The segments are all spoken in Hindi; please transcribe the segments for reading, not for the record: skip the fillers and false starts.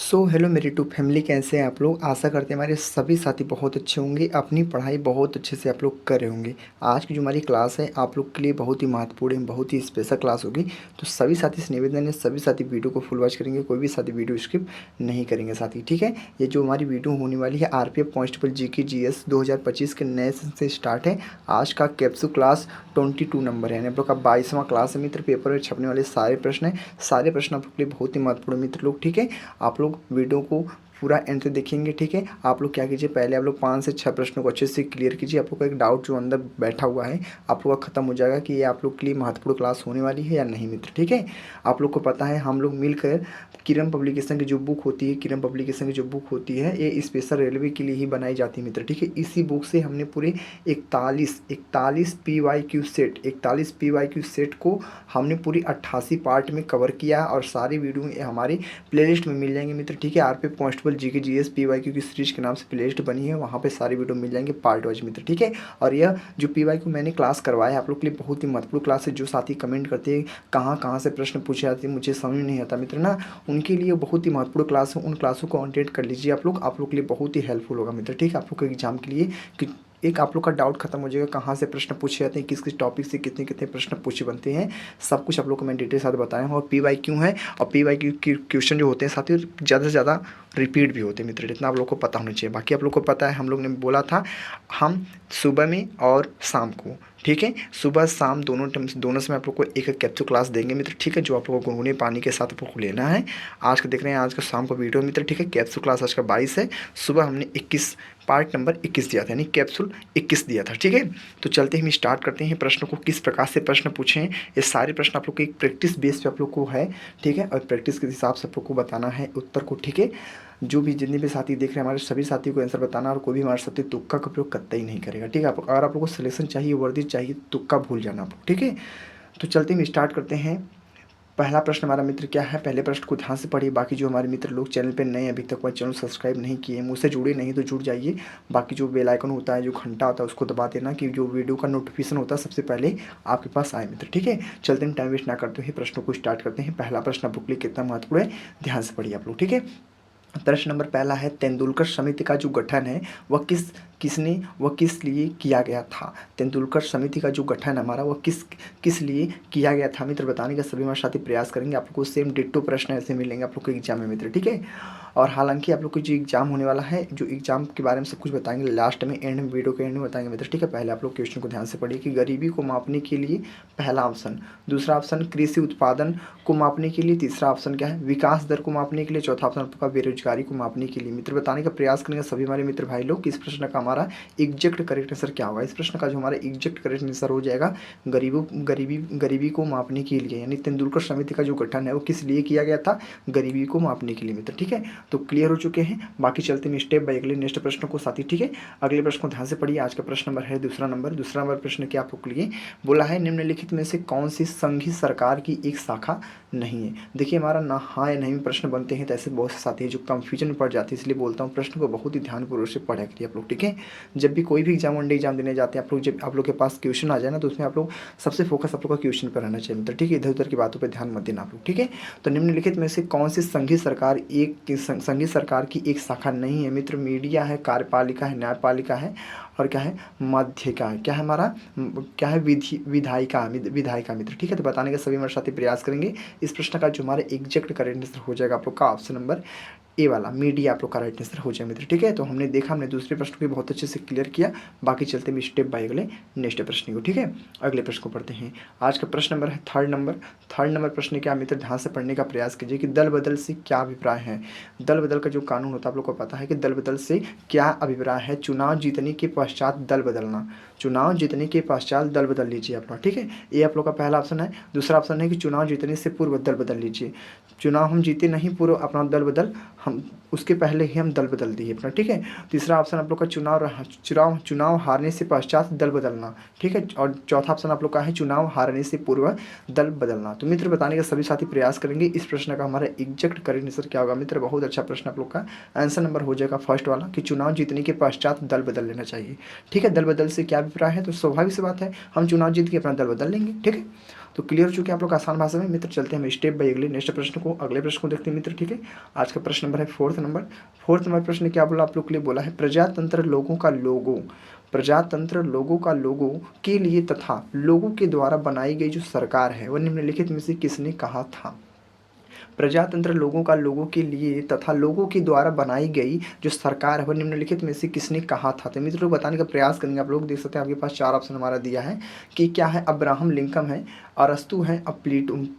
हेलो मेरी यूट्यूब फैमिली, कैसे हैं आप लोग। आशा करते हैं हमारे सभी साथी बहुत अच्छे होंगे, अपनी पढ़ाई बहुत अच्छे से आप लोग कर रहे होंगे। आज की जो हमारी क्लास है आप लोग के लिए बहुत ही महत्वपूर्ण है, बहुत ही स्पेशल क्लास होगी। तो सभी साथी से निवेदन है, सभी साथी वीडियो को फुल वॉच करेंगे, कोई भी साथी वीडियो स्किप नहीं करेंगे साथी, ठीक है। ये जो हमारी वीडियो होने वाली है RPF कांस्टेबल GK GS 2025 के नए सेशन से स्टार्ट है। आज का कैप्सूल क्लास 22 नंबर है, आप लोग का 22वां क्लास है मित्र। पेपर में छपने वाले सारे प्रश्न हैं, सारे प्रश्न आप लोग के लिए बहुत ही महत्वपूर्ण मित्र लोग, ठीक है। आप लोग वीडियो को पूरा एंड तक देखेंगे, ठीक है। आप लोग क्या कीजिए, पहले आप लोग 5 से 6 प्रश्नों को अच्छे से क्लियर कीजिए। आप लोग का एक डाउट जो अंदर बैठा हुआ है आप लोग का खत्म हो जाएगा कि ये आप लोग के लिए महत्वपूर्ण क्लास होने वाली है या नहीं मित्र, ठीक है। आप लोग को पता है हम लोग मिलकर किरम पब्लिकेशन की जो बुक होती है, किरम पब्लिकेशन की जो बुक होती है ये स्पेशल रेलवे के लिए ही बनाई जाती है मित्र, ठीक है। इसी बुक से हमने पूरे 41 PYQ सेट, 41 PYQ सेट को हमने पूरी 88 पार्ट में कवर किया और सारी वीडियो हमारी प्लेलिस्ट में मिल जाएंगे मित्र, ठीक है। RPF constable GK GS PYQ की सीरीज के नाम से प्लेलिस्ट बनी है, वहाँ पे सारी वीडियो मिल जाएंगे पार्ट वाइज मित्र, ठीक है। और यह जो PYQ मैंने क्लास करवाया है आप लोग के लिए बहुत ही महत्वपूर्ण क्लास है। जो साथी कमेंट करते हैं कहाँ कहाँ से प्रश्न पूछे जाते हैं मुझे समझ नहीं आता मित्र ना, उनके लिए बहुत ही महत्वपूर्ण क्लास है। उन क्लासों को अटेंड कर लीजिए आप लोग के लिए बहुत ही हेल्पफुल होगा मित्र, ठीक है। आप लोग के एग्जाम के लिए कि एक आप लोग का डाउट खत्म हो जाएगा, कहाँ से प्रश्न पूछे जाते हैं, किस किस टॉपिक से कितने कितने प्रश्न पूछे बनते हैं, सब कुछ आप लोग को मैं डिटेल साथ बताया हूँ। और PYQ है, और PYQ के क्वेश्चन जो होते हैं साथियों ज़्यादा से ज़्यादा रिपीट भी होते हैं मित्र, इतना आप लोग को पता होना चाहिए। बाकी आप लोग को पता है हम लोग ने बोला था हम सुबह में और शाम को, ठीक है, सुबह शाम दोनों समय आप लोग को एक एक कैप्सूल क्लास देंगे मित्र, ठीक है। जो आप लोग को गुनगुने पानी के साथ आप लोग को लेना है। आज का देख रहे हैं आज का शाम को वीडियो मित्र, ठीक है। कैप्सूल क्लास आज का 22 है, सुबह हमने 21 पार्ट नंबर 21 दिया था, यानी कैप्सूल 21 दिया था, ठीक है। तो चलते हम स्टार्ट करते हैं। प्रश्नों को किस प्रकार से प्रश्न पूछे हैं ये सारे प्रश्न आप लोग को एक प्रैक्टिस बेस पे आप लोग को है, ठीक है। और प्रैक्टिस के हिसाब से आप लोग को बताना है उत्तर को, ठीक है। जो भी जितने भी साथी देख रहे हैं हमारे सभी साथियों को आंसर बताना, और कोई भी हमारे साथी तुक्का का प्रयोग करता ही नहीं करेगा, ठीक है। अगर आप लोग को सिलेक्शन चाहिए, वर्दी चाहिए, तुक्का भूल जाना आप, ठीक है। तो चलते हम स्टार्ट करते हैं। पहला प्रश्न हमारा मित्र क्या है, पहले प्रश्न को ध्यान से पढ़िए। बाकी जो हमारे मित्र लोग चैनल पे नए अभी तक हमारे चैनल सब्सक्राइब नहीं किए, मुझसे जुड़े नहीं तो जुड़ जाइए। बाकी जो बेल आइकन होता है, जो घंटा होता है उसको दबा देना कि जो वीडियो का नोटिफिकेशन होता है सबसे पहले आपके पास आए मित्र, ठीक है। चलते हैं, टाइम वेस्ट ना करते हुए प्रश्नों को स्टार्ट करते हैं। पहला प्रश्न आपके लिए कितना महत्वपूर्ण है ध्यान से पढ़िए आप लोग, ठीक है। प्रश्न नंबर पहला है, तेंदुलकर समिति का जो गठन है वह किस लिए किया गया था। तेंदुलकर समिति का जो गठन हमारा वह किस लिए किया गया था मित्र, बताने का सभी हमारे साथी प्रयास करेंगे। आप लोग को सेम डिट्टो प्रश्न ऐसे मिलेंगे आप लोग को एग्जाम में मित्र, ठीक है। और हालांकि आप लोग को जो एग्जाम होने वाला है, जो एग्जाम के बारे में सब कुछ बताएंगे लास्ट में, एंड में, वीडियो के एंड में बताएंगे मित्र, ठीक है। पहले आप लोग क्वेश्चन को ध्यान से पढ़िए कि गरीबी को मापने के लिए पहला ऑप्शन, दूसरा ऑप्शन कृषि उत्पादन को मापने के लिए, तीसरा ऑप्शन क्या है विकास दर को मापने के लिए, चौथा ऑप्शन आपका बेरोजगारी को मापने के लिए मित्र। बताने का प्रयास करेंगे सभी हमारे मित्र भाई लोग कि इस प्रश्न का हमारा एग्जैक्ट करेक्ट आंसर क्या होगा। इस प्रश्न का जो हमारा एग्जैक्ट करेक्ट आंसर हो जाएगा गरीबी को मापने के लिए, यानी तेंदुलकर समिति का जो गठन है वो किस लिए किया गया था, गरीबी को मापने के लिए मित्र, ठीक है। तो क्लियर हो चुके हैं। बाकी चलते हैं स्टेप बाय अगले नेक्स्ट प्रश्न को साथी, ठीक है। अगले प्रश्न को ध्यान से पढ़िए। आज का प्रश्न नंबर है दूसरा नंबर प्रश्न क्या आप लोग के लिए बोला है, निम्नलिखित में से कौन सी संघीय सरकार की एक शाखा नहीं है। देखिए हमारा ना हाँ या नहीं में प्रश्न बनते हैं तो ऐसे बहुत से साथी हैं जो कंफ्यूजन में पड़ जाते हैं, इसलिए बोलता हूँ प्रश्न को बहुत ही ध्यानपूर्वक से पढ़ा करिए आप लोग, ठीक है। जब भी कोई भी एग्जाम वन डे एग्जाम देने जाते हैं आप लोग, जब आप लोग के पास क्वेश्चन आ जाए ना तो उसमें आप लोग सबसे फोकस आप लोग का क्वेश्चन पर रहना चाहिए मित्र, ठीक है। इधर उधर की बातों पर ध्यान मत देना आप लोग, ठीक है। तो निम्नलिखित में से कौन सी संघीय सरकार की एक शाखा नहीं है मित्र, मीडिया है, कार्यपालिका है, न्यायपालिका है, और क्या है माध्यिका है, क्या है हमारा क्या है विधायिका मित्र, ठीक है। तो बताने का सभी हमारे साथी प्रयास करेंगे। इस प्रश्न का जो हमारा एग्जैक्ट करेक्ट आंसर हो जाएगा आप लोग का ऑप्शन नंबर ए वाला मीडिया आप लोग का राइट आंसर हो जाए मित्र, ठीक है। तो हमने देखा, हमने दूसरे प्रश्न को बहुत अच्छे से क्लियर किया। बाकी चलते हैं स्टेप बाय अगले नेक्स्ट प्रश्न को, ठीक है। अगले प्रश्न को पढ़ते हैं। आज का प्रश्न नंबर है थर्ड नंबर प्रश्न क्या मित्र, ध्यान से पढ़ने का प्रयास कीजिए कि दल बदल से क्या अभिप्राय है। दल बदल का जो कानून होता है आप लोग को पता है कि दल बदल से क्या अभिप्राय है, चुनाव जीतने के पश्चात दल बदलना, चुनाव जीतने के पश्चात दल बदल लीजिए आप लोग, ठीक है। ये आप लोग का पहला ऑप्शन है। दूसरा ऑप्शन है कि चुनाव जीतने से पूर्व दल बदल लीजिए, चुनाव हम जीते नहीं पूर्व अपना दल बदल, हम उसके पहले ही हम दल बदल दिए अपना, ठीक है। तीसरा ऑप्शन आप लोग का चुनाव हारने से पश्चात दल बदलना, ठीक है। और चौथा ऑप्शन आप लोग का है चुनाव हारने से पूर्व दल बदलना। तो मित्र बताने का सभी साथी प्रयास करेंगे। इस प्रश्न का हमारा एग्जैक्ट करेक्ट आंसर क्या होगा मित्र, बहुत अच्छा प्रश्न आप लोग का आंसर नंबर हो जाएगा फर्स्ट वाला कि चुनाव जीतने के पश्चात दल बदल लेना चाहिए, ठीक है। दल बदल से क्या अभिप्राय है, तो स्वाभाविक सी बात है हम चुनाव जीत के अपना दल बदल लेंगे, ठीक है। तो क्लियर हो चुके हैं आप लोग आसान भाषा में मित्र। चलते हैं हम स्टेप बाय अगले नेक्स्ट प्रश्न को, अगले प्रश्न को देखते हैं मित्र। ठीक है, आज का प्रश्न नंबर है फोर्थ नंबर प्रश्न क्या बोला आप लोग के लिए, बोला है प्रजातंत्र लोगों का लोगो, प्रजातंत्र लोगों का लोगो के लिए तथा लोगों के द्वारा बनाई गई जो सरकार है वह निम्नलिखित में से किसने कहा था। प्रजातंत्र लोगों का लोगों के लिए तथा लोगों के द्वारा बनाई गई जो सरकार है वह निम्नलिखित में से किसने कहा था। तो मित्रों बताने का प्रयास करेंगे। आप लोग देख सकते हैं आपके पास चार ऑप्शन हमारा दिया है कि क्या है, अब्राहम लिंकन है, अरस्तु है, अब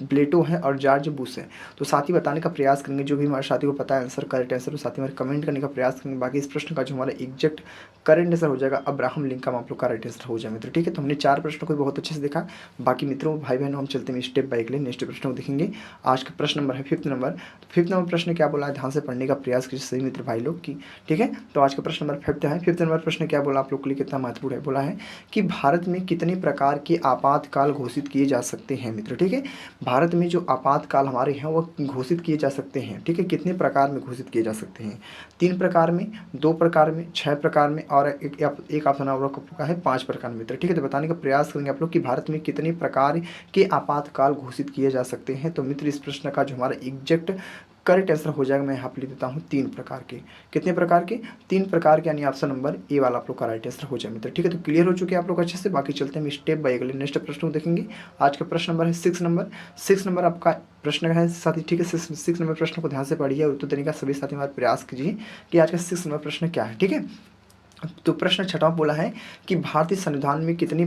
प्लेटो है और जॉर्ज बुश है। तो साथ ही बताने का प्रयास करेंगे, जो भी हमारे साथी को पता है आंसर करेक्ट आंसर, तो साथ ही हमारे कमेंट करने का प्रयास करेंगे। बाकी इस प्रश्न का जो हमारा एग्जैक्ट करेक्ट आंसर हो जाएगा अब्राहम लिंकन, आप लोग का राइट आंसर हो जाए मित्र। ठीक है, तो हमने चार प्रश्नों को बहुत अच्छे से देखा। बाकी मित्रों भाई बहनों हम चलते हैं स्टेप बाय अगले नेक्स्ट प्रश्न को देखेंगे। आज का प्रश्न नंबर है फिफ्थ नंबर प्रश्न क्या बोला है, ध्यान से पढ़ने का प्रयास कीजिए सही मित्र भाई लोग की। ठीक है, तो आज का प्रश्न नंबर फिफ्थ नंबर प्रश्न क्या बोला आप लोग के लिए, कितना महत्वपूर्ण है, बोला है कि भारत में कितने प्रकार के आपातकाल घोषित किए जा सकते हैं मित्र। ठीक है, भारत में जो आपातकाल हमारे हैं वो घोषित किए जा सकते हैं। ठीक है, कितने प्रकार में घोषित किए जा सकते हैं, 3 प्रकार में, 2 प्रकार में, 6 प्रकार में और एक ऑप्शन आप लोग का है 5 प्रकार में मित्र। ठीक है, तो बताने का प्रयास करेंगे आप लोग कि भारत में कितने प्रकार के आपातकाल घोषित किए जा सकते हैं। तो मित्र इस प्रश्न का जो हमारा एग्जैक्ट करेक्ट आंसर हो जाएगा, मैं यहाँ पे लिख देता हूँ 3 प्रकार के। कितने प्रकार के, 3 प्रकार के, यानी ऑप्शन नंबर ए वाला आप लोग का राइट आंसर हो जाए मित्र। ठीक है, तो क्लियर हो चुके हैं आप लोग अच्छे से। बाकी चलते हैं हम स्टेप बाय अगले नेक्स्ट प्रश्न को देखेंगे। आज का प्रश्न नंबर है 6 नंबर आपका प्रश्न है साथी। ठीक है, 6 नंबर प्रश्न को ध्यान से पढ़िए और उत्तर देने का सभी साथी हमारे प्रयास कीजिए कि आज का 6 नंबर प्रश्न क्या है। ठीक है, तो प्रश्न छठा बोला है कि भारतीय संविधान में कितने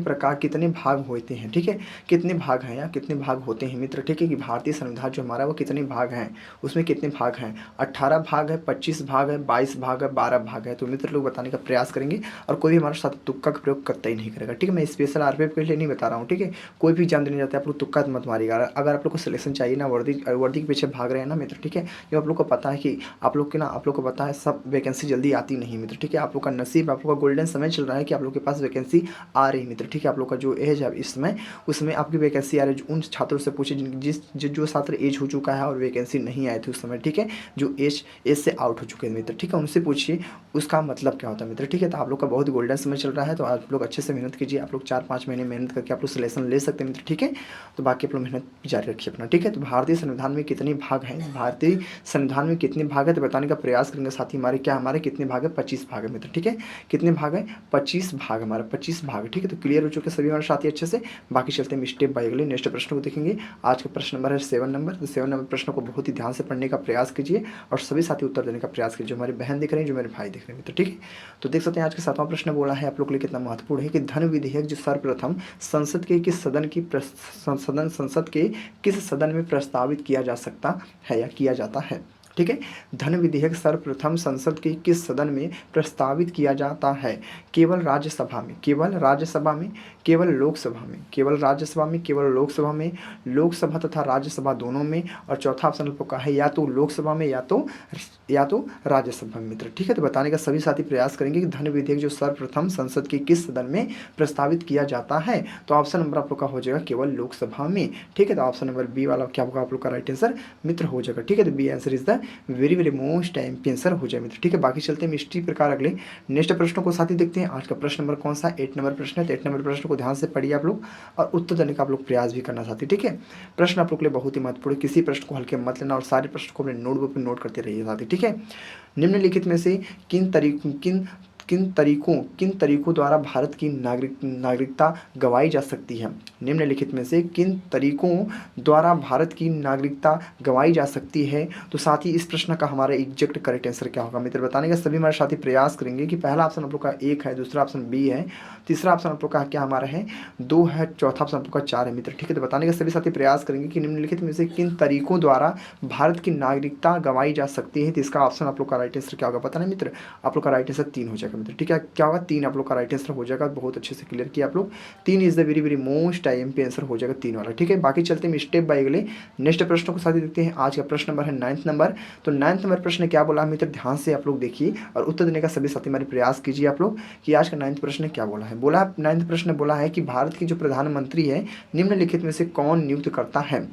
भाग होते हैं। ठीक है, कितने भाग हैं या कितने भाग होते हैं मित्र। ठीक है, कि भारतीय संविधान जो हमारा वो कितने भाग हैं, उसमें कितने भाग हैं, 18 भाग है, 25 भाग है, 22 भाग है, 12 भाग है। तो मित्र लोग बताने का प्रयास करेंगे और कोई भी हमारे साथ तुक्का का प्रयोग करता ही नहीं करेगा। ठीक है, मैं स्पेशल आरपीएफ के लिए नहीं बता रहा हूँ। ठीक है, कोई भी एग्जाम देने जाता है आप लोग तुक्का मत मारिएगा। अगर आप लोग को सिलेक्शन चाहिए ना, वर्दी के पीछे भाग रहे हैं ना मित्र। ठीक है, जो आप लोग को पता है कि आप लोग को पता है सब वैकेंसी जल्दी आती नहीं मित्र। ठीक है, आप लोग का नसीब, आप लोग का गोल्डन समय चल रहा है कि आप लोग के पास वैकेंसी आ रही मित्र। ठीक है, आप लोग का जो एज है इस समय, उसमें आपकी वैकेंसी आ रही है। उन छात्रों से पूछे जो छात्र एज हो चुका है और वैकेंसी नहीं आई थी उस समय। ठीक है, जो एज से आउट हो चुके हैं मित्र। ठीक है, उनसे पूछिए उसका मतलब क्या होता है मित्र। ठीक है, तो आप लोग का बहुत गोल्डन समय चल रहा है, तो आप लोग अच्छे से मेहनत कीजिए। आप लोग 4-5 महीने मेहनत करके आप लोग सिलेक्शन ले सकते हैं मित्र। ठीक है, तो बाकी आप लोग मेहनत जारी रखिए अपना। ठीक है, तो भारतीय संविधान में कितने भाग हैं, भारतीय संविधान में कितने भाग है तो बताने का प्रयास करेंगे साथ ही। हमारे कितने भाग है, 25 भाग है मित्र। ठीक है, कितने भाग है, 25 भाग, हमारा 25 भाग। ठीक है, तो क्लियर हो चुके सभी हमारे साथी अच्छे से। बाकी चलते हैं स्टेप बाय अगले नेक्स्ट प्रश्न को देखेंगे। आज का प्रश्न नंबर है 7 नंबर। तो 7 नंबर प्रश्न को बहुत ही ध्यान से पढ़ने का प्रयास कीजिए और सभी साथी उत्तर देने का प्रयास कीजिए। जो हमारी बहन दिख रहे हैं, जो मेरे भाई दिख रहे हैं मित्र। ठीक है, तो देख सकते हैं आज का 7वां प्रश्न बोला है आप लोग के लिए कितना महत्वपूर्ण है कि धन विधेयक जो सर्वप्रथम संसद के किस सदन में प्रस्तावित किया जा सकता है या किया जाता है। ठीक है, धन विधेयक सर्वप्रथम संसद के किस सदन में प्रस्तावित किया जाता है, केवल राज्यसभा में, केवल राज्यसभा में, केवल लोकसभा में, केवल राज्यसभा में, केवल लोकसभा में, लोकसभा तथा राज्यसभा दोनों में, और चौथा ऑप्शन आपको कहा है या तो लोकसभा में या तो राज्यसभा में मित्र। ठीक है, तो बताने का सभी साथी प्रयास करेंगे कि धन विधेयक जो सर्वप्रथम संसद के किस सदन में प्रस्तावित किया जाता है। तो ऑप्शन नंबर आप लोग का हो जाएगा केवल लोकसभा में। ठीक है, तो ऑप्शन नंबर बी वाला क्या होगा आप लोग का राइट आंसर मित्र हो जाएगा। ठीक है, तो B answer is the very most answer हो जाए मित्र। ठीक है, बाकी चलते हैं इसी प्रकार अगले नेक्स्ट प्रश्नों को साथ ही देखते हैं। आज का प्रश्न नंबर कौन सा, 8 नंबर प्रश्न है। तो 8 नंबर प्रश्न को ध्यान से पढ़िए आप लोग और उत्तर देने का आप लोग प्रयास भी करना साथी। ठीक है, प्रश्न आप लोग के लिए बहुत ही महत्वपूर्ण है, किसी प्रश्न को हल्के मत लेना और सारे प्रश्न को अपने नोटबुक पर नोट करते रहिए साथी। ठीक है, निम्नलिखित में से किन तरीकों द्वारा भारत की नागरिकता गंवाई जा सकती है। निम्नलिखित में से किन तरीकों द्वारा भारत की नागरिकता गंवाई जा सकती है। तो साथ ही इस प्रश्न का हमारा एग्जैक्ट करेक्ट आंसर क्या होगा मित्र, बताने का सभी हमारे साथी प्रयास करेंगे कि पहला ऑप्शन आप लोग का 1 है, दूसरा ऑप्शन बी है, तीसरा ऑप्शन आप लोग का क्या हमारा है 2 है, चौथा ऑप्शन आप लोग का 4 है मित्र। ठीक है, तो बताने का सभी साथी प्रयास करेंगे कि निम्नलिखित में से किन तरीकों द्वारा भारत की नागरिकता गंवाई जा सकती है। तो इसका ऑप्शन आप लोग का राइट आंसर क्या होगा पता नहीं मित्र, आप लोग का राइट आंसर 3 हो जाएगा मित्र। ठीक है, क्या होगा 3 आप लोग का राइट आंसर हो जाएगा। बहुत अच्छे से क्लियर किया आप लोग, 3 is the very most IMP answer हो जाएगा 3 वाला। ठीक है, बाकी चलते हैं स्टेप बाय अगले नेक्स्ट प्रश्न को साथ ही देखते हैं। आज का प्रश्न नंबर है 9th नंबर। तो 9th नंबर प्रश्न क्या बोला मित्र, ध्यान से आप लोग देखिए और उत्तर देने का सभी साथी हमारे प्रयास कीजिए आप लोग कि आज का 9th प्रश्न क्या बोला है। 9th प्रश्न बोला है कि भारत की जो प्रधानमंत्री है निम्नलिखित में से कौन नियुक्त करता है।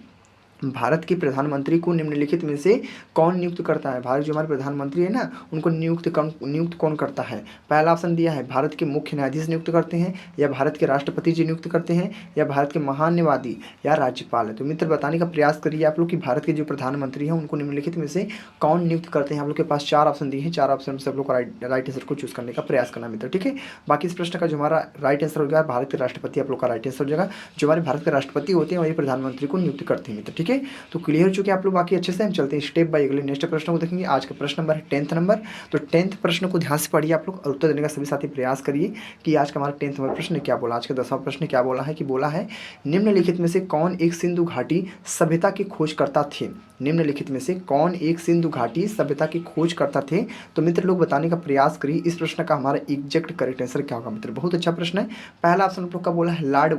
भारत के प्रधानमंत्री को निम्नलिखित में से कौन नियुक्त करता है? भारत जो हमारे प्रधानमंत्री है ना, उनको नियुक्त कौन करता है? पहला ऑप्शन दिया है भारत के मुख्य न्यायाधीश नियुक्त करते हैं, या भारत के राष्ट्रपति जी नियुक्त करते हैं, या भारत के महान्यायवादी, या राज्यपाल है। तो मित्र बताने का प्रयास करिए आप लोग कि भारत के जो प्रधानमंत्री हैं उनको निम्नलिखित में से कौन नियुक्त करते हैं। आप लोग के पास 4 ऑप्शन दिए हैं, 4 ऑप्शन से आप लोग को राइट आंसर को चूज करने का प्रयास करना मित्र, ठीक है। बाकी इस प्रश्न का जो हमारा राइट आंसर हो जाएगा भारत के राष्ट्रपति, आप लोग का राइट आंसर हो जाएगा। जो हमारे भारत के राष्ट्रपति होते हैं वही प्रधानमंत्री को नियुक्त करते हैं मित्र, ठीक है। तो क्लियर हो चुके हैं आप लोग बाकी अच्छे से। हम चलते हैं स्टेप बाय अगले नेक्स्ट प्रश्न को देखेंगे। आज का प्रश्न नंबर है 10th नंबर। तो 10th प्रश्न को ध्यान से पढ़िए आप लोग और उत्तर देने का सभी साथी प्रयास करिए कि आज का हमारा 10th नंबर प्रश्न क्या बोला। आज का 10वां प्रश्न क्या बोला है कि बोला है निम्नलिखित में से कौन एक सिंधु घाटी सभ्यता की खोजकर्ता थे? निम्नलिखित में से कौन एक सिंधु घाटी सभ्यता की खोज करता थे? तो मित्र लोग बताने का प्रयास करिए इस प्रश्न का हमारा एग्जैक्ट करेक्ट आंसर क्या होगा मित्र। बहुत अच्छा प्रश्न है। पहला ऑप्शन आप लोग का बोला है लॉर्ड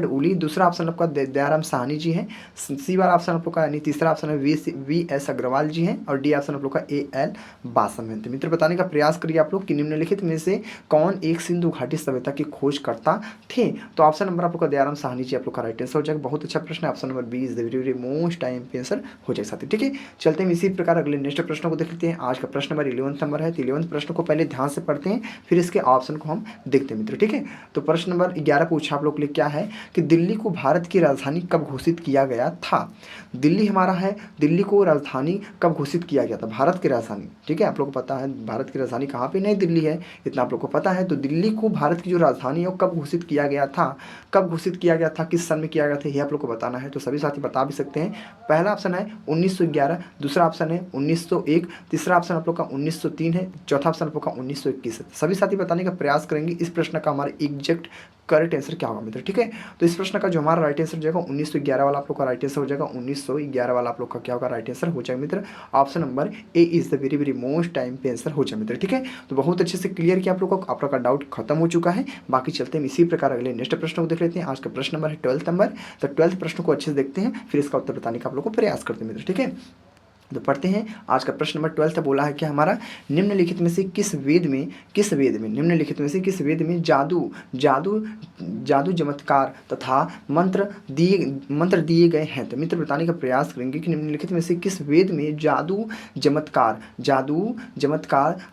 वुली। दूसरा ऑप्शन आपका दयाराम साहनी जी है। सी वाला ऑप्शन आप लोग का यानी तीसरा ऑप्शन है वी एस अग्रवाल जी हैं, और डी ऑप्शन आप लोग का ए.एल. बासम है। तो मित्र बताने का प्रयास करिए आप लोग कि निम्नलिखित में से कौन एक सिंधु घाटी सभ्यता की खोज करता थे? तो ऑप्शन नंबर आप लोग का दयाराम साहनी जी आप लोग का राइट आंसर हो जाएगा। बहुत अच्छा प्रश्न है। Option number B is the very most time answer हो जाएगा साथी, ठीक है। चलते हैं इसी प्रकार अगले नेक्स्ट प्रश्न को देख लेते हैं। आज का प्रश्न नंबर 11th नंबर है। तो 11th प्रश्न को पहले ध्यान से पढ़ते हैं, फिर इसके ऑप्शन को हम देखते हैं मित्र, ठीक है। तो प्रश्न नंबर 11 पूछा आप लोग के लिए क्या है कि दिल्ली को भारत की राजधानी कब घोषित किया गया था? दिल्ली हमारा है, दिल्ली को राजधानी कब घोषित किया गया था? भारत की राजधानी, ठीक है। आप लोग को पता है भारत की राजधानी कहाँ पे? नई दिल्ली है, इतना आप लोग को पता है। तो दिल्ली को भारत की जो राजधानी है वो कब घोषित किया गया था? कब घोषित किया गया था, किस सन में किया गया था, ये आप लोग को बताना है। तो सभी साथी बता भी सकते हैं। पहला ऑप्शन है 1911, दूसरा ऑप्शन है 1901, तीसरा ऑप्शन आप लोग का 1903 है, चौथा ऑप्शन आप लोग का 1921 है। सभी साथी बताने का प्रयास करेंगे इस प्रश्न का हमारा एग्जैक्ट करेक्ट आंसर क्या होगा मित्र, ठीक है। तो इस प्रश्न का जो हमारा राइट आंसर हो जाएगा 1911 वाला आप लोग का राइट आंसर हो जाएगा। 1911 वाला आप लोग का क्या होगा राइट आंसर हो जाएगा मित्र। Option number A is the very most time पे आंसर हो जाएगा मित्र, ठीक है। तो बहुत अच्छे से क्लियर किया आप लोग का डाउट खत्म हो चुका है। बाकी चलते हैं इसी प्रकार अगले नेक्स्ट प्रश्न को देख लेते हैं। आज का प्रश्न नंबर है 12th नंबर। तो 12th प्रश्न को अच्छे से देखते हैं, फिर इसका उत्तर बताने का आप लोग को प्रयास करते हैं मित्र, ठीक है। तो पढ़ते हैं। आज का प्रश्न नंबर 12 बोला है कि हमारा निम्नलिखित में से किस वेद में निम्नलिखित में से किस वेद में जादू चमत्कार तथा मंत्र दिए गए हैं? तो मित्र बताने का प्रयास करेंगे कि निम्नलिखित में से किस वेद में जादू चमत्कार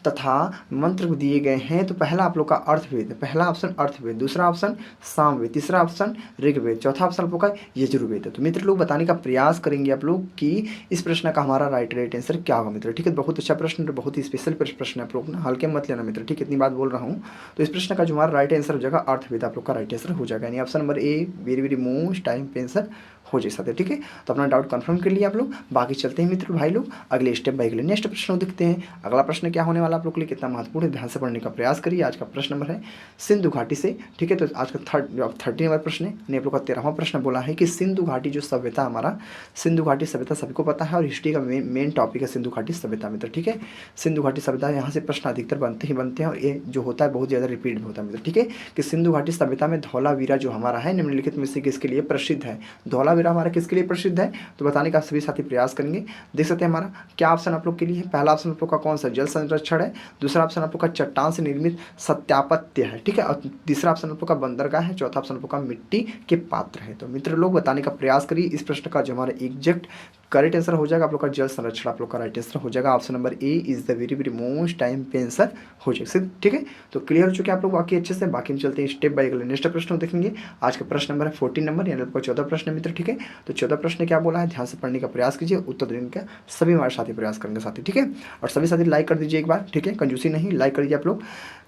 तथा मंत्र दिए गए हैं? तो पहला आप लोग का अर्थवेद, पहला ऑप्शन अर्थवेद, दूसरा ऑप्शन सामवेद, तीसरा ऑप्शन ऋग्वेद, चौथा ऑप्शन आप लोग का यजुर्वेद। तो मित्र लोग बताने का प्रयास करेंगे आप लोग कि इस प्रश्न का हमारा राइट आंसर क्या होगा मित्र, ठीक है। बहुत अच्छा प्रश्न, बहुत ही स्पेशल प्रश्न है, आप लोग ना हल्के मत लेना मित्र, ठीक है। इतनी बात बोल रहा हूँ। तो इस प्रश्न का जो हमारा राइट आंसर हो जाएगा अर्थवेद आप लोग का राइट आंसर हो जाएगा, यानी option number a very most time answer हो जाए साथ, ठीक है। तो अपना डाउट कंफर्म कर लिए आप लोग। बाकी चलते हैं मित्र भाई लोग अगले स्टेप बाय अगले नेक्स्ट प्रश्न देखते हैं। अगला प्रश्न क्या होने वाला आप लोग के लिए कितना महत्वपूर्ण है, ध्यान से पढ़ने का प्रयास करिए। आज का प्रश्न नंबर है सिंधु घाटी से, ठीक है। तो आज का 30 नंबर प्रश्न है। आप लोग का 13वां प्रश्न बोला है कि सिंधु घाटी जो सभ्यता हमारा, सिंधु घाटी सभ्यता सभी को पता है और हिस्ट्री का मेन टॉपिक है सिंधु घाटी सभ्यता मित्र, ठीक है। सिंधु घाटी सभ्यता यहाँ से प्रश्न अधिकतर बनते हैं और ये जो होता है बहुत ज़्यादा रिपीट होता है मित्र, ठीक है। कि सिंधु घाटी सभ्यता में धौलावीरा जो हमारा है निम्नलिखित में से किसके लिए प्रसिद्ध है? धौलावीरा हमारा किसके लिए प्रसिद्ध है? तो बताने का सभी साथी प्रयास करेंगे। देख सकते हैं हमारा क्या ऑप्शन आप लोग के लिए है। पहला ऑप्शन आप लोग का कौन सा? जल संरक्षण है। दूसरा ऑप्शन आप लोग का चट्टान से निर्मित सत्यापत्य है, ठीक है। और तीसरा ऑप्शन आप लोग का बंदरगाह है। चौथा ऑप्शन आप लोग का मिट्टी के पात्र है। तो मित्र लोग बताने का प्रयास करिए इस प्रश्न का जो हमारा एग्जैक्ट करेक्ट आंसर हो जाएगा आप लोग का जल संरक्षण आप लोग का राइट आंसर हो जाएगा। Option number A is the very most time पे आंसर हो जाएगा, ठीक है। तो क्लियर हो चुके हैं आप लोग बाकी अच्छे से। बाकी हम चलते हैं स्टेप बाय अगले नेक्स्ट प्रश्न देखेंगे। आज का प्रश्न नंबर है 14 नंबर, यानी आपका 14 प्रश्न मित्र, ठीक है। तो 14 प्रश्न क्या बोला है, ध्यान से पढ़ने का प्रयास कीजिए, उत्तर देने का सभी हमारे साथी प्रयास करेंगे साथी, ठीक है। और सभी साथी लाइक कर दीजिए एक बार, ठीक है, कंजूसी नहीं, लाइक कर दीजिए आप लोग।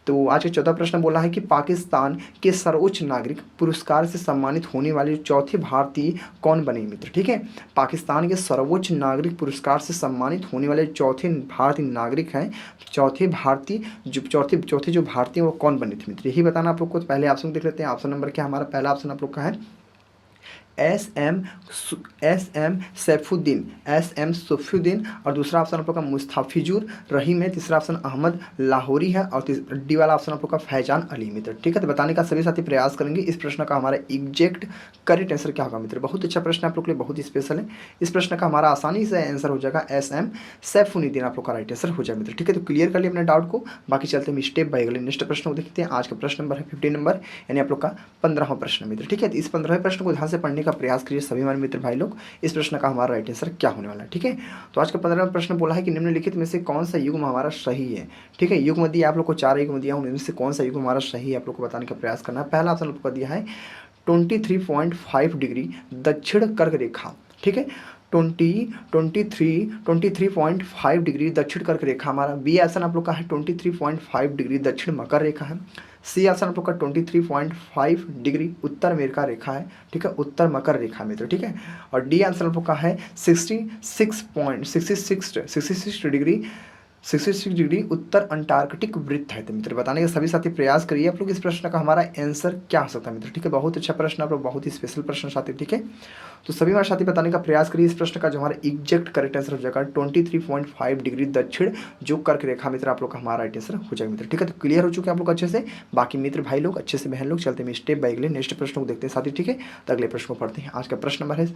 तो आज का 14 प्रश्न बोला है कि पाकिस्तान के सर्वोच्च नागरिक पुरस्कार से सम्मानित होने वाले चौथे भारतीय कौन बने मित्र, ठीक है। पाकिस्तान के सर्वोच्च नागरिक पुरस्कार से सम्मानित होने वाले चौथे भारतीय नागरिक हैं, चौथे जो भारतीय वो कौन बने थे मित्र, यही बताना आप लोग को। पहले ऑप्शन देख लेते हैं। ऑप्शन नंबर क्या हमारा पहला ऑप्शन आप लोग का है एस एम सैफुद्दीन, और दूसरा ऑप्शन आप लोग का मुस्ताफिजुर रहीम है। तीसरा ऑप्शन अहमद लाहौरी है, और डी वाला ऑप्शन आप लोग का फैजान अली मित्र, ठीक है। तो बताने का सभी साथी प्रयास करेंगे इस प्रश्न का हमारा एग्जैक्ट करेक्ट आंसर क्या होगा मित्र। बहुत अच्छा प्रश्न आप लोग के लिए, बहुत ही स्पेशल है। इस प्रश्न का हमारा आसानी से आंसर हो जाएगा एम सैफुद्दीन आप लोग का राइट आंसर हो जाएगा मित्र, ठीक है। तो क्लियर कर लिया अपने डाउट को। बाकी चलते हैं स्टेप बाय अगले नेक्स्ट प्रश्न को देखते हैं। आज का प्रश्न नंबर है 15 नंबर, यानी आप लोग का 15वां प्रश्न मित्र, ठीक है। तो इस 15वें प्रश्न को ध्यान से पढ़ने का प्रयास कीजिए सभी हमारे मित्र भाई लोग। इस प्रश्न का हमारा राइट आंसर क्या होने वाला है, ठीक है। तो आज का 15वां प्रश्न बोला है कि निम्नलिखित में से कौन सा युग्म हमारा सही है, ठीक है। युग्म दिया आप लोग को 4 युग्म दिया हूँ, इनमें से कौन सा युग्म हमारा सही है आप लोग को बताने का प्रयास करना है। पहला ऑप्शन आप लोग को दिया है 23.5 डिग्री दक्षिण कर्क रेखा, ठीक है। 23.5 डिग्री दक्षिण कर्क रेखा हमारा बी ऑप्शन आप लोग का है 23.5 डिग्री दक्षिण मकर रेखा है। सी ऑप्शन आप लोग का 23.5 डिग्री उत्तर अमेरिका रेखा है, ठीक है, उत्तर मकर रेखा मित्र, ठीक है। और डी आंसर आप लोग का है 66 डिग्री उत्तर अंटार्कटिक वृत्त है। तो मित्र बताने के सभी साथी प्रयास करिए आप लोग इस प्रश्न का हमारा आंसर क्या हो सकता है मित्र, ठीक है। बहुत अच्छा प्रश्न आप लोग, बहुत ही स्पेशल प्रश्न साथी, ठीक है। तो सभी हमारे साथी बताने का प्रयास करिए इस प्रश्न का जो हमारा एग्जैक्ट करेक्ट आंसर हो जाएगा 23.5 डिग्री दक्षिण जो कर्क रेखा मित्र आप लोग का हमारा राइट आंसर हो जाएगा मित्र, ठीक है। तो क्लियर हो चुके हैं आप लोग अच्छे से। बाकी मित्र भाई लोग अच्छे से बहन लोग चलते हैं स्टेप बाय अगले नेक्स्ट प्रश्न को देखते हैं साथी, ठीक है। तो अगले प्रश्न को पढ़ते हैं। आज का प्रश्न नंबर है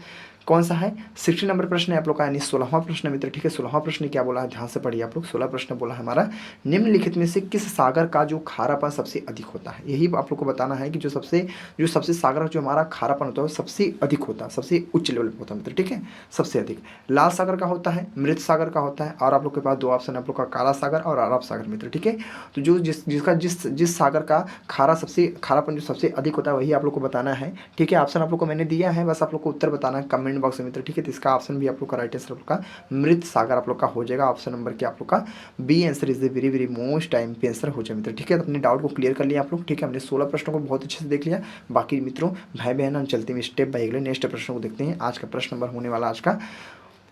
कौन सा है 60 नंबर प्रश्न है आप लोग का, यानी 16वां प्रश्न मित्र, ठीक है। 16वां प्रश्न क्या बोला है ध्यान से पढ़िए आप लोग। 16 प्रश्न बोला है हमारा निम्नलिखित में से किस सागर का जो खारापन सबसे अधिक होता है। यही आप लोग को बताना है कि जो सबसे सागर जो हमारा खारापन होता है वो सबसे अधिक होता है, सबसे उच्च लेवल पर होता है मित्र, ठीक है। सबसे अधिक लाल सागर का होता है, मृत सागर का होता है, और आप लोग के पास 2 ऑप्शन है आप लोग का काला सागर और अरब सागर मित्र, ठीक है। तो जो जिस सागर का खारापन जो सबसे अधिक होता है वही आप लोग को बताना है, ठीक है। ऑप्शन आप लोग को मैंने दिया है, बस आप लोग को उत्तर बताना है कमेंट बॉक्स में मित्र, ठीक है। तो इसका ऑप्शन भी आप लोग का राइट आंसर आप लोग का मृत सागर आप लोग का हो जाएगा। ऑप्शन नंबर क्या आप लोग का B answer is the very very most time पे आंसर हो जाए मित्र, ठीक है। तो अपने डाउट को क्लियर कर लिया आप लोग, ठीक है। हमने 16 प्रश्नों को बहुत अच्छे से देख लिया। बाकी मित्रों भाई बहन हम चलते हैं स्टेप बाय अगले नेक्स्ट प्रश्न को देखते हैं। आज का प्रश्न नंबर होने वाला आज का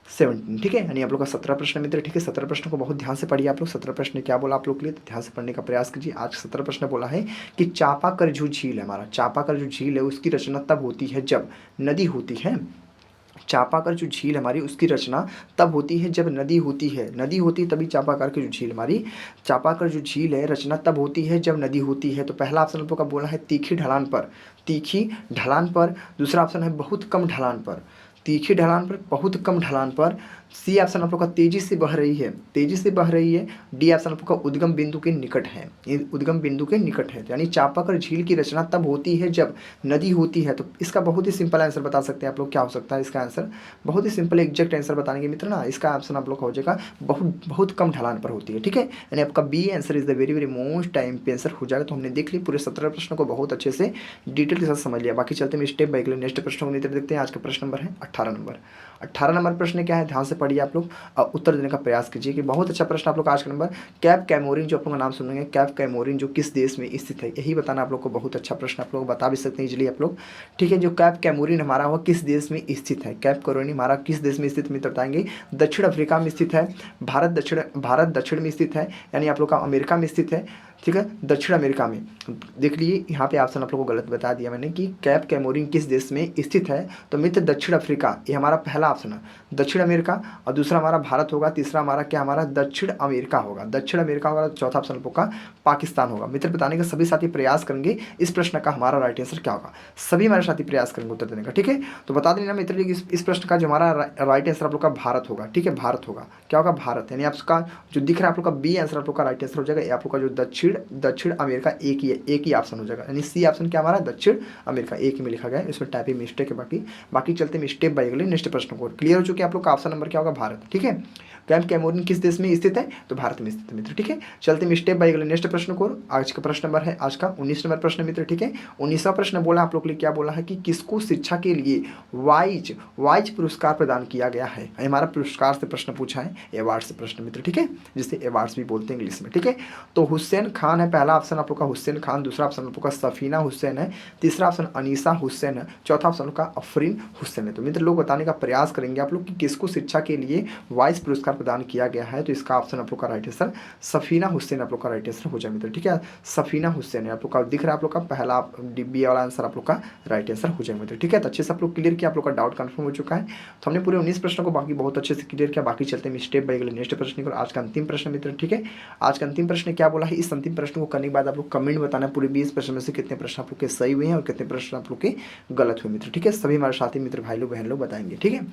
17, ठीक है, यानी आप लोग का 17 प्रश्न मित्र, ठीक है। 17 प्रश्न को बहुत ध्यान से पढ़िए आप लोग। 17 प्रश्न क्या बोला आप लोग के लिए, तो ध्यान से पढ़ने का प्रयास कीजिए। आज 17 प्रश्न बोला है कि चापाकर जो झील है हमारा, चापाकर जो झील है उसकी रचना तब होती है जब नदी होती है। चापाकर जो झील हमारी उसकी रचना तब होती है जब नदी होती है, नदी होती तभी चापाकर की जो झील हमारी चापाकर जो झील है रचना तब होती है जब नदी होती है। तो पहला ऑप्शन आप लोग का बोला है तीखी ढलान पर, तीखी ढलान पर। दूसरा ऑप्शन है बहुत कम ढलान पर, तीखी ढलान पर, बहुत कम ढलान पर। सी ऑप्शन आप लोग का तेजी से बह रही है, तेजी से बह रही है। डी ऑप्शन आप लोग का उद्गम बिंदु के निकट है, ये उद्गम बिंदु के निकट है। यानी चापाकर झील की रचना तब होती है जब नदी होती है। तो इसका बहुत ही सिंपल आंसर बता सकते हैं आप लोग, क्या हो सकता है इसका आंसर, बहुत ही सिंपल एग्जैक्ट आंसर बताने के मित्र ना। इसका ऑप्शन आप लोग का हो जाएगा बहुत बहुत कम ढलान पर होती है, ठीक है। यानी आपका B answer is the very very most time पे आंसर हो जाएगा। तो हमने देख ली पूरे 17 प्रश्नों को बहुत अच्छे से डिटेल के साथ समझ लिया। बाकी चलते हैं स्टेप बाय अगले नेक्स्ट प्रश्न को देखते हैं। आज का प्रश्न नंबर है 18 नंबर। 18 नंबर प्रश्न क्या है ध्यान से पढ़िए आप लोग, उत्तर देने का प्रयास कीजिए कि बहुत अच्छा प्रश्न आप लोग आज का नंबर। कैप कैमोरिन जो आप लोग का नाम सुनेंगे, कैप कैमोरिन जो किस देश में स्थित है, यही बताना आप लोग को। बहुत अच्छा प्रश्न आप लोग बता भी सकते हैं इजीली आप लोग, ठीक है। जो कैप कैमोरिन हमारा वो किस देश में स्थित है, कैप कैमोरिन हमारा किस देश में स्थित मित्र बताएंगे। दक्षिण अफ्रीका में स्थित है, भारत दक्षिण में स्थित है, यानी आप लोग का अमेरिका में स्थित है, ठीक है, दक्षिण अमेरिका में। देख लीजिए यहाँ पे ऑप्शन आप लोगों को गलत बता दिया मैंने कि कैप कैमोरिन किस देश में स्थित है। तो मित्र दक्षिण अफ्रीका, ये हमारा पहला ऑप्शन है। दक्षिण अमेरिका, और दूसरा हमारा भारत होगा, तीसरा हमारा क्या हमारा दक्षिण अमेरिका होगा, दक्षिण अमेरिका होगा। चौथा ऑप्शन आप लोग का पाकिस्तान होगा। मित्र बताने का सभी साथी प्रयास करेंगे इस प्रश्न का हमारा राइट आंसर क्या होगा, सभी हमारे साथी प्रयास करेंगे उत्तर देने का, ठीक है। तो बता देना मित्र इस प्रश्न का जो हमारा राइट आंसर आप लोग का भारत होगा, ठीक है, भारत होगा। क्या होगा भारत, यानी आपका जो दिख रहा है आप लोग का बी आंसर आप लोग का राइट आंसर हो जाएगा। आप लोग का जो दक्षिण अमेरिका एक ही ऑप्शन हो जाएगा, यानी सी ऑप्शन क्या हमारा दक्षिण अमेरिका एक ही में लिखा गया है, इसमें टाइपिंग मिस्टेक है। बाकी चलते हैं स्टेप बाय अगले नेक्स्ट प्रश्न को। क्लियर हो चुके हैं आप लोग का ऑप्शन नंबर क्या होगा भारत, ठीक है। कैप कैमोरिन किस देश में स्थित है, तो भारत में स्थित है मित्र, ठीक है। चलते हैं स्टेप बाय अगले नेक्स्ट प्रश्न को। आज का प्रश्न नंबर है आज का 19 नंबर प्रश्न मित्र, ठीक है। 19वां प्रश्न बोला आप लोग के लिए, क्या बोला है कि किसको शिक्षा के लिए वाइज पुरस्कार प्रदान किया गया है। हमारा पुरस्कार से प्रश्न पूछा है, अवार्ड से प्रश्न मित्र, ठीक है, जिसे अवार्ड्स भी बोलते हैं इंग्लिश में, ठीक है। तो हुसैन खान है पहला ऑप्शन आप लोग का, हुसैन खान। दूसरा ऑप्शन आप लोग का सफीना हुसैन है। तीसरा ऑप्शन अनीसा हुसैन है। चौथा ऑप्शन का अफरीन हुसैन है। तो मित्र लोग बताने का प्रयास करेंगे आप लोग कि किसको शिक्षा के लिए वाइस पुरस्कार प्रदान किया गया है। तो इसका ऑप्शन आप लोग का राइट आंसर सफीना हुसैन आप लोग का राइट आंसर हो जाए मित्र, ठीक है। सफीना हुसैन है आप लोग का दिख रहा है आप लोग का पहला बी वाला आंसर आप लोग का राइट आंसर हो जाए मित्र, ठीक है। तो अच्छे से आप लोग क्लियर किया, आप लोग का डाउट कंफर्म हो चुका है। तो हमने पूरे 19 प्रश्नों को बाकी बहुत अच्छे से क्लियर किया। बाकी चलते हैं स्टेप बाय अगले नेक्स्ट प्रश्न को। आज का अंतिम प्रश्न मित्र, ठीक है। आज का अंतिम प्रश्न क्या बोला है, इस अंतिम प्रश्न को करने के बाद आप लोग कमेंट बताना पूरे 20 प्रश्न में से कितने प्रश्न आप लोग के सही हुए हैं और कितने प्रश्न आप लोग के गलत हुए मित्र, ठीक है। सभी हमारे साथी मित्र भाई लोग बहन लोग बताएंगे, ठीक है।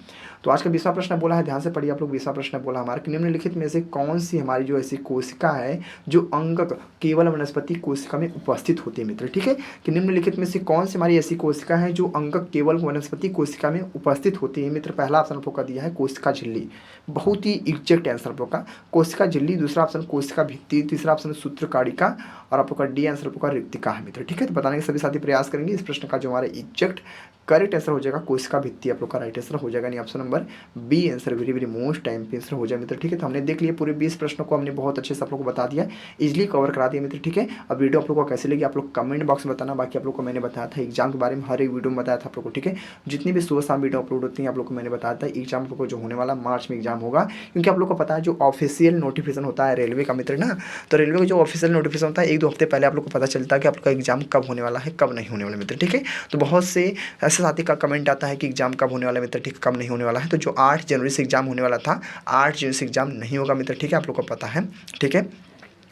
तो आज का 20वां प्रश्न बोला है, ध्यान से पढ़िए आप लोग। 20वां प्रश्न बोला हमारा कि निम्नलिखित में से कौन सी हमारी जो ऐसी कोशिका है जो अंगक केवल वनस्पति कोशिका में उपस्थित होती है मित्र। ठीक है, कि निम्नलिखित में से कौन सी हमारी ऐसी कोशिका है जो अंगक केवल वनस्पति कोशिका में उपस्थित होती है मित्र। पहला ऑप्शन आपको का दिया है कोशिका झिल्ली, बहुत ही एग्जैक्ट आंसर आपको का कोशिका झिल्ली। दूसरा ऑप्शन कोशिका भित्ति, तीसरा ऑप्शन सूत्रकारिका और आपका डी आंसर आपका रिक्तिका है मित्र। ठीक है, तो बताने के सभी साथी प्रयास करेंगे। इस प्रश्न का जो हमारा एग्जैक्ट करेक्ट आंसर हो जाएगा कोशिका भित्ति, आप लोग का राइट आंसर हो जाएगा, नहीं option number B answer very very most time पे आंसर हो जाए मित्र। ठीक है, तो हमने देख लिया पूरे 20 प्रश्नों को हमने बहुत अच्छे से आप लोग को बता दिया, इजीली कवर करा दिया मित्र। ठीक है, अब वीडियो आप लोग को कैसे लगी आप लोग कमेंट बॉक्स में बताना। बाकी आप लोग को मैंने बताया था एग्जाम के बारे में, हर एक वीडियो में बताया था आप लोग को। ठीक है, जितनी भी सुबह शाम वीडियो अपलोड होती है आप लोग को मैंने बताया था। एग्जाम को जो होने वाला मार्च में एग्जाम होगा, क्योंकि आप लोग को पता है जो ऑफिशियल नोटिफिकेशन होता है रेलवे का मित्र ना, तो रेलवे का जो ऑफिशियल नोटिफिकेशन होता है 1-2 हफ्ते पहले आप लोग को पता चलता है कि आप लोग का एग्जाम कब होने वाला है कब नहीं होने वाला मित्र। ठीक है, तो बहुत से ऐसे साथी का कमेंट आता है कि एग्जाम कब होने वाला है मित्र। ठीक है, कब नहीं होने वाला है, तो जो 8 जनवरी से एग्जाम होने वाला था 8 जनवरी से एग्जाम नहीं होगा मित्र। ठीक है, आप लोग को पता है। ठीक है,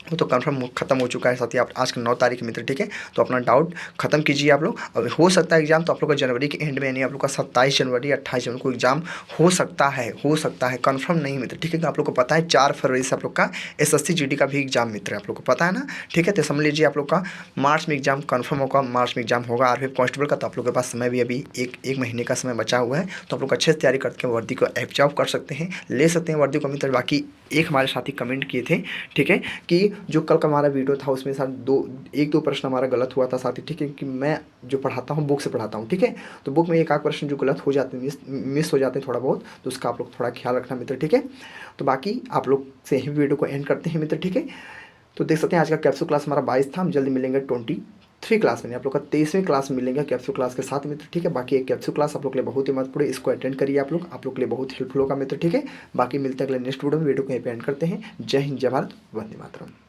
वो तो कंफर्म खत्म हो चुका है साथी, आप आज का 9 तारीख मित्र। ठीक है, तो अपना डाउट खत्म कीजिए आप लोग। अब हो सकता है एग्जाम तो आप लोग का जनवरी के एंड में, यानी आप लोग का 27 जनवरी 28 जनवरी को एग्जाम हो सकता है कंफर्म नहीं मित्र। ठीक है, आप लोग को पता है 4 फरवरी से आप लोग का SSC GD का भी एग्जाम मित्र आप लोग को पता है ना। ठीक है, तो समझ लीजिए आप लोग का मार्च में एग्जाम कंफर्म होगा, मार्च में एग्जाम होगा आरपीएफ कांस्टेबल का। तो आप लोग के पास समय भी अभी एक महीने का समय बचा हुआ है, तो आप लोग अच्छे से तैयारी करके वर्दी को एब्जॉर्व कर सकते हैं, ले सकते हैं वर्दी को मित्र। बाकी एक हमारे साथी कमेंट किए थे, ठीक है, कि जो कल का हमारा वीडियो था उसमें साथ 1-2 प्रश्न हमारा गलत हुआ था साथी। ठीक है, कि मैं जो पढ़ाता हूँ बुक से पढ़ाता हूँ। ठीक है, तो बुक में एक आध प्रश्न जो गलत हो जाते हैं, मिस हो जाते हैं थोड़ा बहुत, तो उसका आप लोग थोड़ा ख्याल रखना मित्र। ठीक है, तो बाकी आप लोग से ही वीडियो को एंड करते हैं मित्र। ठीक है, तो देख सकते हैं आज का कैप्सूल क्लास हमारा 22 था। हम जल्दी मिलेंगे 23 क्लास में, आप लोग का 23वीं क्लास में मिलेंगे कैप्सूल क्लास के साथ मित्र। ठीक है, बाकी एक कैप्सूल क्लास आप लोग के लिए बहुत ही महत्वपूर्ण है, इसको अटेंड करिए आप लोग के लिए बहुत हेल्पफुल होगा मित्र। ठीक है, बाकी मिलते हैं अगले नेक्स्ट वीडियो में। वीडियो को यहीं पे एंड करते हैं। जय हिंद, जय भारत, वंदे मातरम।